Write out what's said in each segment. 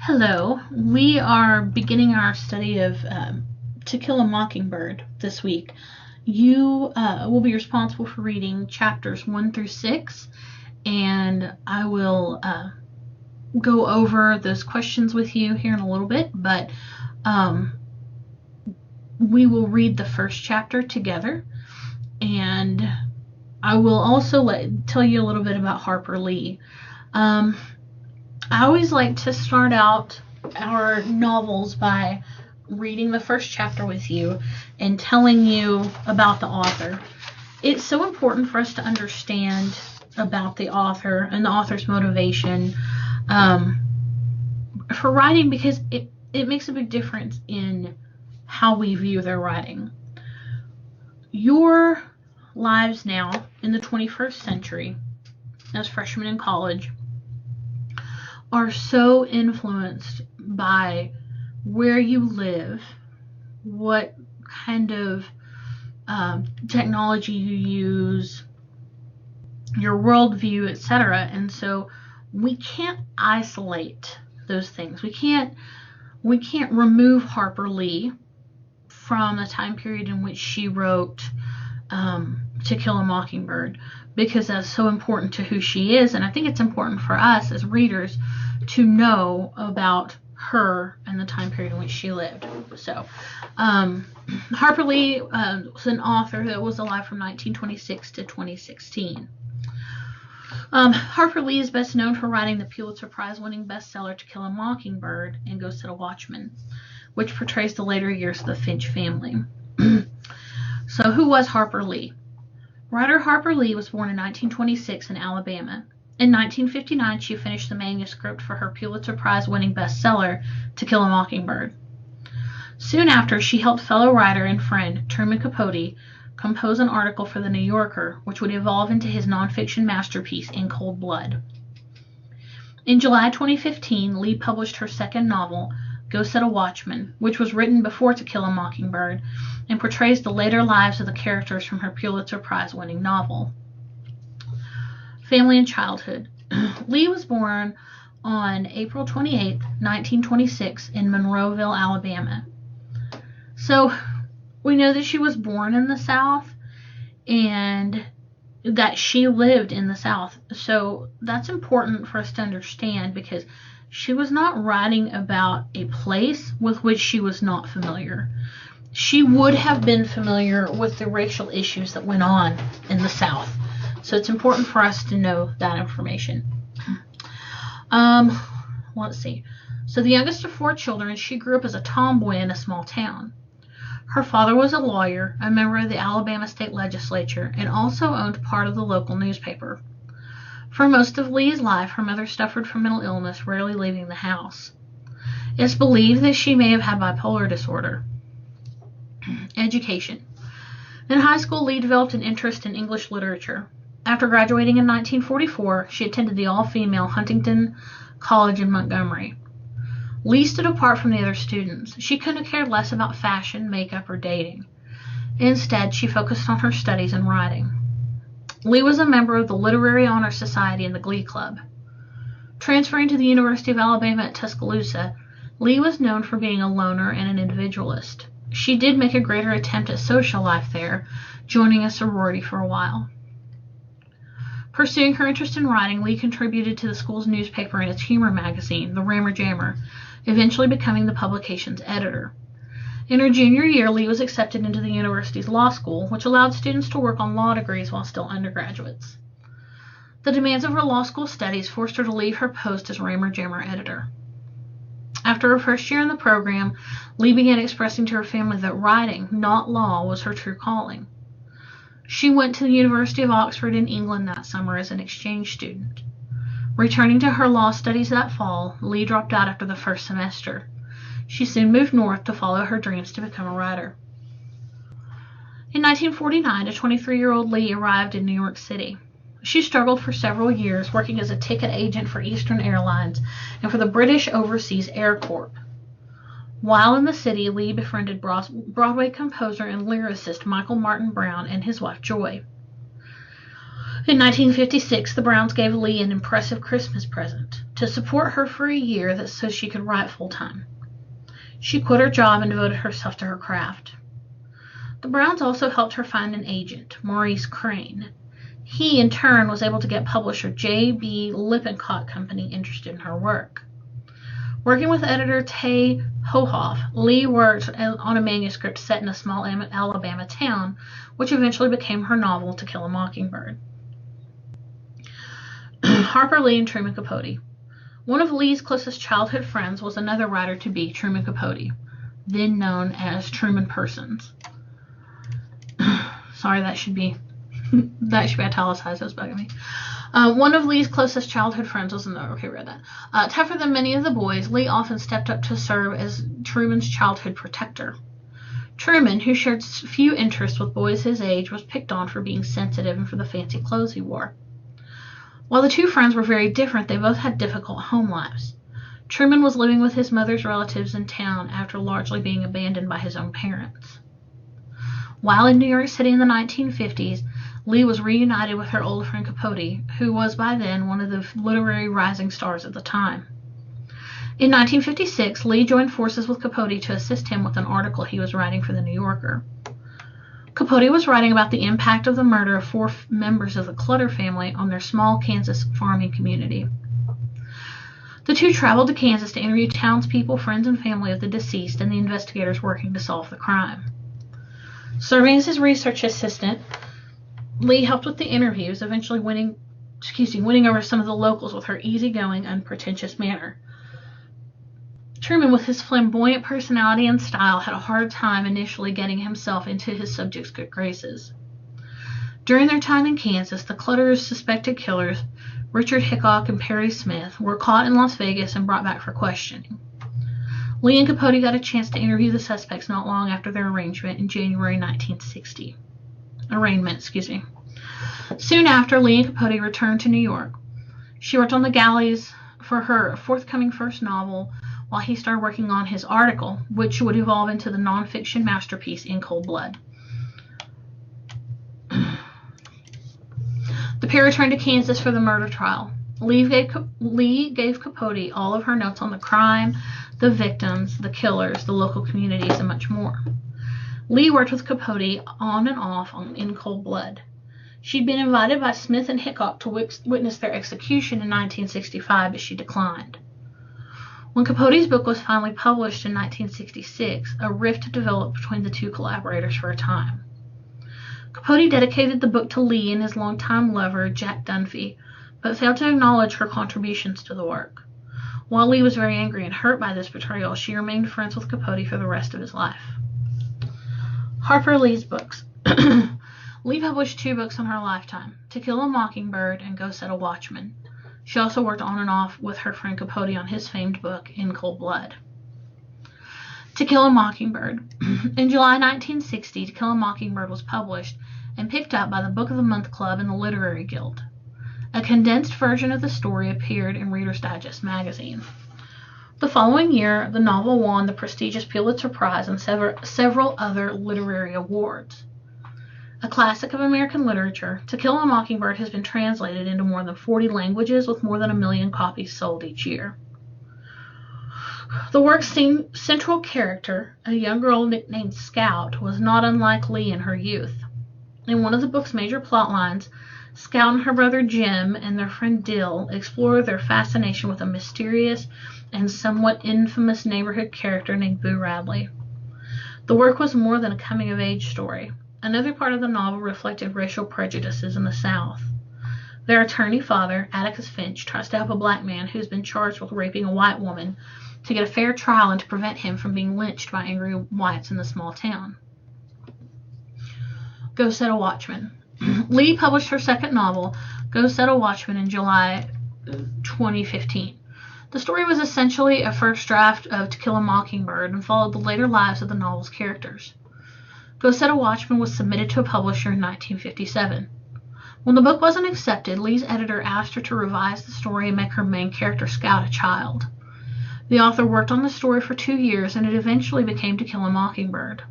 Hello, we are beginning our study of To Kill a Mockingbird this week. You will be responsible for reading chapters 1 through 6, and I will go over those questions with you here in a little bit, but we will read the first chapter together, and I will also tell you a little bit about Harper Lee. I always like to start out our novels by reading the first chapter with you and telling you about the author. It's so important for us to understand about the author and the author's motivation for writing, because it makes a big difference in how we view their writing. Your lives now in the 21st century as freshmen in college are so influenced by where you live, what kind of technology you use, your worldview, etc. And so we can't isolate those things. We can't remove Harper Lee from the time period in which she wrote To Kill a Mockingbird, because that's so important to who she is, and I think it's important for us as readers to know about her and the time period in which she lived. So, Harper Lee was an author that was alive from 1926 to 2016. Harper Lee is best known for writing the Pulitzer Prize-winning bestseller To Kill a Mockingbird and Go Set a Watchman, which portrays the later years of the Finch family. So, who was Harper Lee? Writer Harper Lee was born in 1926 in Alabama. In 1959, she finished the manuscript for her Pulitzer Prize-winning bestseller, To Kill a Mockingbird. Soon after, she helped fellow writer and friend Truman Capote compose an article for The New Yorker, which would evolve into his nonfiction masterpiece, In Cold Blood. In July 2015, Lee published her second novel, Go Set a Watchman, which was written before To Kill a Mockingbird and portrays the later lives of the characters from her Pulitzer Prize-winning novel. Family and childhood. Lee was born on April 28, 1926 in Monroeville, Alabama. So we know that she was born in the South and that she lived in the South. So that's important for us to understand, because she was not writing about a place with which she was not familiar. She would have been familiar with the racial issues that went on in the South. So it's important for us to know that information. Let's see. So the youngest of 4 children, she grew up as a tomboy in a small town. Her father was a lawyer, a member of the Alabama state legislature, and also owned part of the local newspaper. For most of Lee's life, her mother suffered from mental illness, rarely leaving the house. It's believed that she may have had bipolar disorder. Education. In high school, Lee developed an interest in English literature. After graduating in 1944, she attended the all-female Huntington College in Montgomery. Lee stood apart from the other students. She couldn't have cared less about fashion, makeup, or dating. Instead, she focused on her studies and writing. Lee was a member of the Literary Honor Society and the Glee Club. Transferring to the University of Alabama at Tuscaloosa, Lee was known for being a loner and an individualist. She did make a greater attempt at social life there, joining a sorority for a while. Pursuing her interest in writing, Lee contributed to the school's newspaper and its humor magazine, The Rammer Jammer, eventually becoming the publication's editor. In her junior year, Lee was accepted into the university's law school, which allowed students to work on law degrees while still undergraduates. The demands of her law school studies forced her to leave her post as Rammer Jammer editor. After her first year in the program, Lee began expressing to her family that writing, not law, was her true calling. She went to the University of Oxford in England that summer as an exchange student. Returning to her law studies that fall, Lee dropped out after the first semester. She soon moved north to follow her dreams to become a writer. In 1949, a 23-year-old Lee arrived in New York City. She struggled for several years, working as a ticket agent for Eastern Airlines and for the British Overseas Air Corps. While in the city, Lee befriended Broadway composer and lyricist Michael Martin Brown and his wife Joy. In 1956, the Browns gave Lee an impressive Christmas present, to support her for a year so she could write full-time. She quit her job and devoted herself to her craft. The Browns also helped her find an agent, Maurice Crane. He, in turn, was able to get publisher J.B. Lippincott Company interested in her work. Working with editor Tay Hohoff, Lee worked on a manuscript set in a small Alabama town, which eventually became her novel, To Kill a Mockingbird. Harper Lee and Truman Capote. One of Lee's closest childhood friends was another writer-to-be, Truman Capote, then known as Truman Persons. Sorry, that should be italicized. That was bugging me. One of Lee's closest childhood friends was read that. Tougher than many of the boys, Lee often stepped up to serve as Truman's childhood protector. Truman, who shared few interests with boys his age, was picked on for being sensitive and for the fancy clothes he wore. While the two friends were very different, they both had difficult home lives. Truman was living with his mother's relatives in town after largely being abandoned by his own parents. While in New York City in the 1950s, Lee was reunited with her old friend Capote, who was by then one of the literary rising stars at the time. In 1956, Lee joined forces with Capote to assist him with an article he was writing for The New Yorker. Capote was writing about the impact of the murder of 4 members of the Clutter family on their small Kansas farming community. The two traveled to Kansas to interview townspeople, friends, and family of the deceased and the investigators working to solve the crime. Serving as his research assistant, Lee helped with the interviews, eventually winning over some of the locals with her easygoing, unpretentious manner. Truman, with his flamboyant personality and style, had a hard time initially getting himself into his subject's good graces. During their time in Kansas, the Clutter's suspected killers, Richard Hickok and Perry Smith, were caught in Las Vegas and brought back for questioning. Lee and Capote got a chance to interview the suspects not long after their arraignment in January 1960. Soon after, Lee and Capote returned to New York. She worked on the galleys for her forthcoming first novel, while he started working on his article, which would evolve into the nonfiction masterpiece In Cold Blood. The pair returned to Kansas for the murder trial. Lee gave Capote all of her notes on the crime, the victims, the killers, the local communities, and much more. Lee worked with Capote on and off on In Cold Blood. She'd been invited by Smith and Hickok to witness their execution in 1965, but she declined. When Capote's book was finally published in 1966, a rift developed between the two collaborators for a time. Capote dedicated the book to Lee and his longtime lover, Jack Dunphy, but failed to acknowledge her contributions to the work. While Lee was very angry and hurt by this betrayal, she remained friends with Capote for the rest of his life. Harper Lee's books. Lee published 2 books in her lifetime, To Kill a Mockingbird and Go Set a Watchman. She also worked on and off with her friend Capote on his famed book, In Cold Blood. To Kill a Mockingbird. In July 1960, To Kill a Mockingbird was published and picked up by the Book of the Month Club and the Literary Guild. A condensed version of the story appeared in Reader's Digest magazine. The following year, the novel won the prestigious Pulitzer Prize and several other literary awards. A classic of American literature, To Kill a Mockingbird has been translated into more than 40 languages with more than 1 million copies sold each year. The work's central character, a young girl nicknamed Scout, was not unlike Lee in her youth. In one of the book's major plot lines, Scout and her brother Jim and their friend Dill explore their fascination with a mysterious and somewhat infamous neighborhood character named Boo Radley. The work was more than a coming-of-age story. Another part of the novel reflected racial prejudices in the South. Their attorney father, Atticus Finch, tries to help a black man who's been charged with raping a white woman to get a fair trial and to prevent him from being lynched by angry whites in the small town. Go Set a Watchman. Lee published her second novel, Go Set a Watchman, in July 2015. The story was essentially a first draft of To Kill a Mockingbird and followed the later lives of the novel's characters. Go Set a Watchman was submitted to a publisher in 1957. When the book wasn't accepted, Lee's editor asked her to revise the story and make her main character Scout a child. The author worked on the story for 2 years, and it eventually became To Kill a Mockingbird.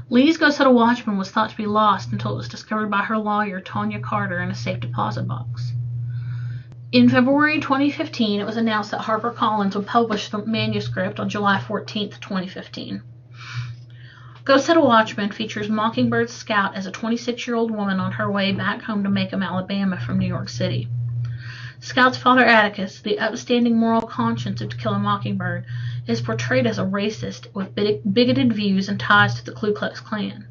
Lee's Go Set a Watchman was thought to be lost until it was discovered by her lawyer, Tanya Carter, in a safe deposit box. In February 2015, it was announced that HarperCollins would publish the manuscript on July 14, 2015. Go Set a Watchman features Mockingbird Scout as a 26-year-old woman on her way back home to Macomb, Alabama from New York City. Scout's father, Atticus, the upstanding moral conscience of To Kill a Mockingbird, is portrayed as a racist with bigoted views and ties to the Ku Klux Klan.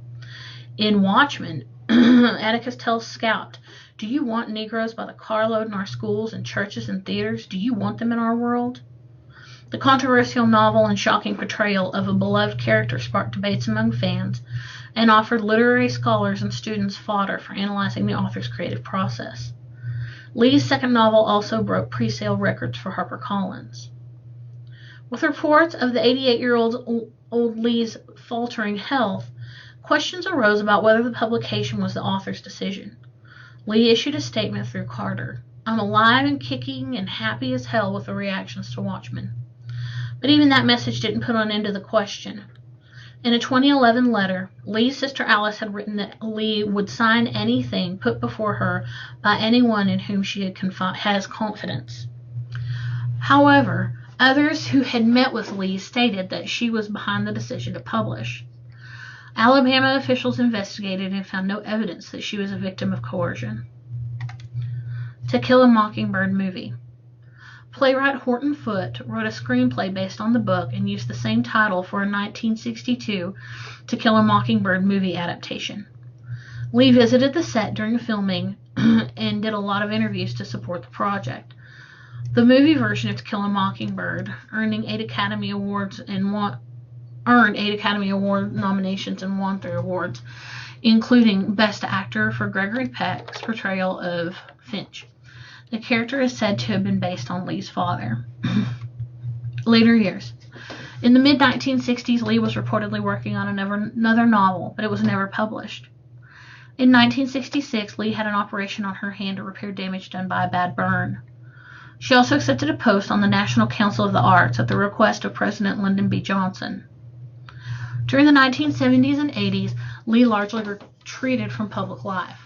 In Watchmen, Atticus tells Scout, "Do you want Negroes by the carload in our schools and churches and theaters? Do you want them in our world?" The controversial novel and shocking portrayal of a beloved character sparked debates among fans and offered literary scholars and students fodder for analyzing the author's creative process. Lee's second novel also broke pre-sale records for HarperCollins. With reports of the 88-year-old Lee's faltering health, questions arose about whether the publication was the author's decision. Lee issued a statement through Carter, "I'm alive and kicking and happy as hell with the reactions to Watchmen." But even that message didn't put an end to the question. In a 2011 letter, Lee's sister Alice had written that Lee would sign anything put before her by anyone in whom she has confidence. However, others who had met with Lee stated that she was behind the decision to publish. Alabama officials investigated and found no evidence that she was a victim of coercion. To Kill a Mockingbird movie. Playwright Horton Foote wrote a screenplay based on the book and used the same title for a 1962 To Kill a Mockingbird movie adaptation. Lee visited the set during filming and did a lot of interviews to support the project. The movie version of To Kill a Mockingbird earned 8 Academy Award nominations and won 3 awards, including Best Actor for Gregory Peck's portrayal of Finch. The character is said to have been based on Lee's father. Later years. In the mid-1960s, Lee was reportedly working on another novel, but it was never published. In 1966, Lee had an operation on her hand to repair damage done by a bad burn. She also accepted a post on the National Council of the Arts at the request of President Lyndon B. Johnson. During the 1970s and 80s, Lee largely retreated from public life.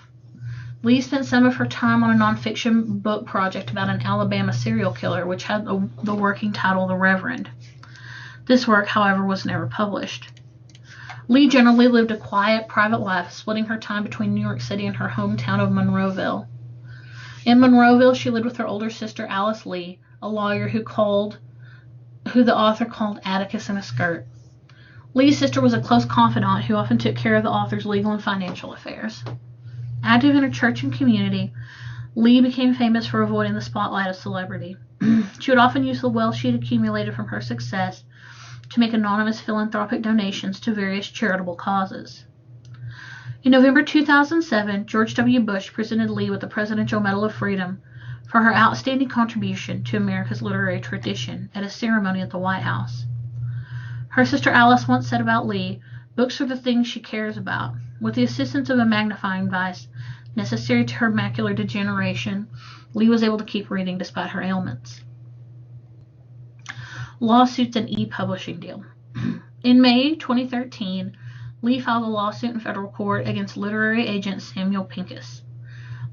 Lee spent some of her time on a nonfiction book project about an Alabama serial killer, which had the working title The Reverend. This work, however, was never published. Lee generally lived a quiet, private life, splitting her time between New York City and her hometown of Monroeville. In Monroeville, she lived with her older sister, Alice Lee, a lawyer who the author called Atticus in a skirt. Lee's sister was a close confidant who often took care of the author's legal and financial affairs. Active in her church and community, Lee became famous for avoiding the spotlight of celebrity. She would often use the wealth she had accumulated from her success to make anonymous philanthropic donations to various charitable causes. In November 2007, George W. Bush presented Lee with the Presidential Medal of Freedom for her outstanding contribution to America's literary tradition at a ceremony at the White House. Her sister Alice once said about Lee, "Books are the things she cares about." With the assistance of a magnifying device necessary to her macular degeneration, Lee was able to keep reading despite her ailments. Lawsuits and e-publishing deal. In May 2013, Lee filed a lawsuit in federal court against literary agent Samuel Pincus.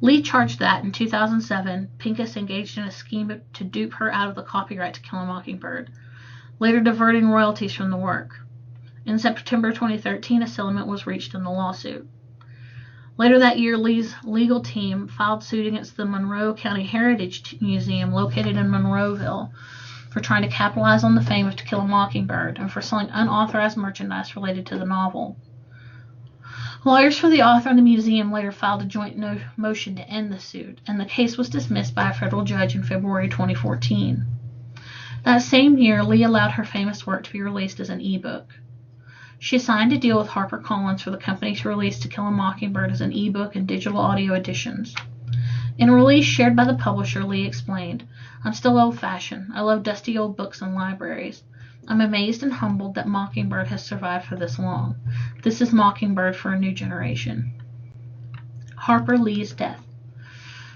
Lee charged that in 2007, Pincus engaged in a scheme to dupe her out of the copyright To Kill a Mockingbird, later diverting royalties from the work. In September 2013, a settlement was reached in the lawsuit. Later that year, Lee's legal team filed suit against the Monroe County Heritage Museum located in Monroeville for trying to capitalize on the fame of To Kill a Mockingbird and for selling unauthorized merchandise related to the novel. Lawyers for the author and the museum later filed a joint motion to end the suit, and the case was dismissed by a federal judge in February 2014. That same year, Lee allowed her famous work to be released as an e-book. She signed a deal with HarperCollins for the company to release To Kill a Mockingbird as an e-book and digital audio editions. In a release shared by the publisher, Lee explained, "I'm still old-fashioned. I love dusty old books and libraries. I'm amazed and humbled that Mockingbird has survived for this long. This is Mockingbird for a new generation." Harper Lee's death.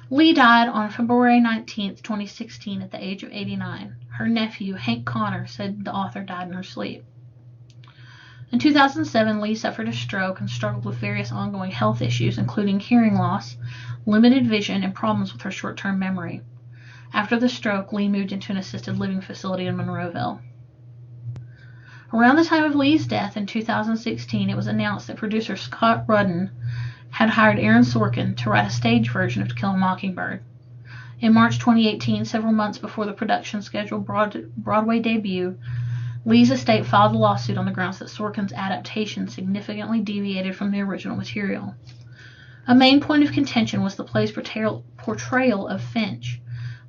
Lee died on February 19, 2016 at the age of 89. Her nephew, Hank Connor, said the author died in her sleep. In 2007, Lee suffered a stroke and struggled with various ongoing health issues, including hearing loss, limited vision, and problems with her short-term memory. After the stroke, Lee moved into an assisted living facility in Monroeville. Around the time of Lee's death in 2016, it was announced that producer Scott Rudin had hired Aaron Sorkin to write a stage version of To Kill a Mockingbird. In March 2018, several months before the production's scheduled Broadway debut, Lee's estate filed a lawsuit on the grounds that Sorkin's adaptation significantly deviated from the original material. A main point of contention was the play's portrayal of Finch,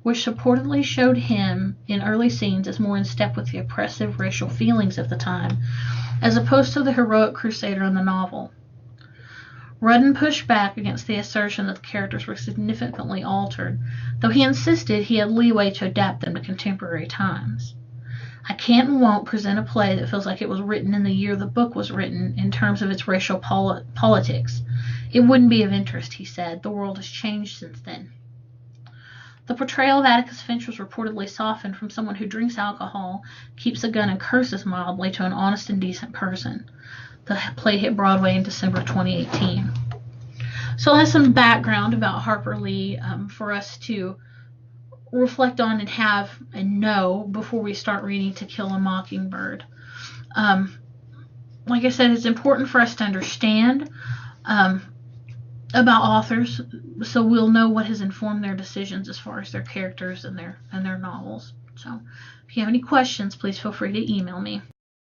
which supposedly showed him in early scenes as more in step with the oppressive racial feelings of the time, as opposed to the heroic crusader in the novel. Rudin pushed back against the assertion that the characters were significantly altered, though he insisted he had leeway to adapt them to contemporary times. I can't and won't present a play that feels like it was written in the year the book was written in terms of its racial politics. It wouldn't be of interest, he said. The world has changed since then. The portrayal of Atticus Finch was reportedly softened from someone who drinks alcohol, keeps a gun, and curses mildly to an honest and decent person. The play hit Broadway in December 2018. So it has some background about Harper Lee for us to reflect on and have and know before we start reading To Kill a Mockingbird. Like I said, it's important for us to understand about authors, so we'll know what has informed their decisions as far as their characters and their novels. So if you have any questions, please feel free to email me.